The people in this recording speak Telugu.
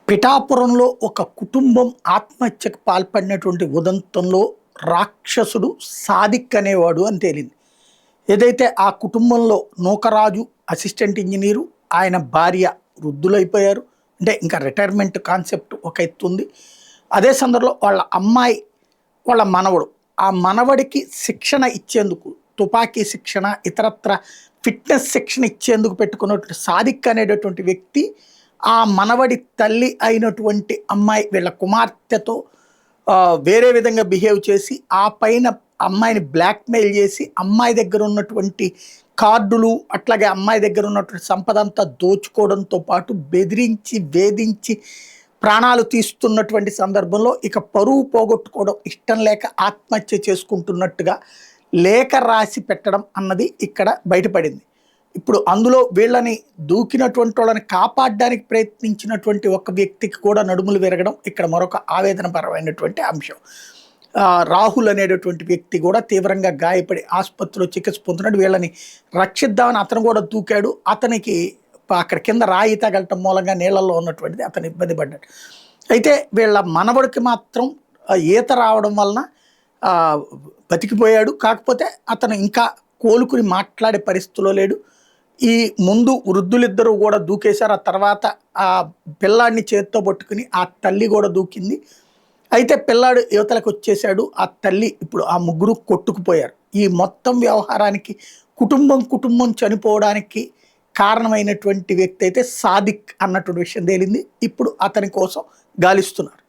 పిఠాపురంలో ఒక కుటుంబం ఆత్మహత్యకు పాల్పడినటువంటి ఉదంతంలో రాక్షసుడు సాదిక్ అనేవాడు అని తేలింది. ఏదైతే ఆ కుటుంబంలో నూకరాజు అసిస్టెంట్ ఇంజనీరు, ఆయన భార్య వృద్ధులైపోయారు. అంటే ఇంకా రిటైర్మెంట్ కాన్సెప్ట్ ఒక ఎత్తు ఉంది. అదే సందర్భంలో వాళ్ళ అమ్మాయి, వాళ్ళ మనవడు, ఆ మనవడికి శిక్షణ ఇచ్చేందుకు తుపాకీ శిక్షణ, ఇతరత్ర ఫిట్నెస్ శిక్షణ ఇచ్చేందుకు పెట్టుకున్నటువంటి సాదిక్ అనేటటువంటి వ్యక్తి ఆ మనవడి తల్లి అయినటువంటి అమ్మాయి వీళ్ళ కుమార్తెతో వేరే విధంగా బిహేవ్ చేసి ఆ పైన అమ్మాయిని బ్లాక్మెయిల్ చేసి అమ్మాయి దగ్గర ఉన్నటువంటి కార్డులు అట్లాగే అమ్మాయి దగ్గర ఉన్నటువంటి సంపద అంతా దోచుకోవడంతో పాటు బెదిరించి వేధించి ప్రాణాలు తీస్తున్నటువంటి సందర్భంలో ఇక పరువు పోగొట్టుకోవడం ఇష్టం లేక ఆత్మహత్య చేసుకుంటున్నట్టుగా లేఖ రాసి పెట్టడం అన్నది ఇక్కడ బయటపడింది. ఇప్పుడు అందులో వీళ్ళని దూకినటువంటి వాళ్ళని కాపాడడానికి ప్రయత్నించినటువంటి ఒక వ్యక్తికి కూడా నడుములు విరగడం ఇక్కడ మరొక ఆవేదనపరమైనటువంటి అంశం. రాహుల్ అనేటటువంటి వ్యక్తి కూడా తీవ్రంగా గాయపడి ఆసుపత్రిలో చికిత్స పొందుతున్నాడు. వీళ్ళని రక్షిద్దామని అతను కూడా దూకాడు. అతనికి అక్కడ కింద రాయి తగలటం మూలంగా నీళ్ళల్లో ఉన్నటువంటిది అతను ఇబ్బంది పడ్డాడు. అయితే వీళ్ళ మనవడికి మాత్రం ఈత రావడం వలన బతికిపోయాడు. కాకపోతే అతను ఇంకా కోలుకుని మాట్లాడే పరిస్థితిలో లేడు. ఈ ముందు వృద్ధులిద్దరూ కూడా దూకేశారు. ఆ తర్వాత ఆ పిల్లాడిని చేత్తో పట్టుకుని ఆ తల్లి కూడా దూకింది. అయితే పిల్లాడు యువతలకు వచ్చేసాడు. ఆ తల్లి ఇప్పుడు ఆ ముగ్గురు కొట్టుకుపోయారు. ఈ మొత్తం వ్యవహారానికి కుటుంబం చనిపోవడానికి కారణమైనటువంటి వ్యక్తి అయితే సాదిక్ అన్నటువంటి విషయం తేలింది. ఇప్పుడు అతని కోసం గాలిస్తున్నారు.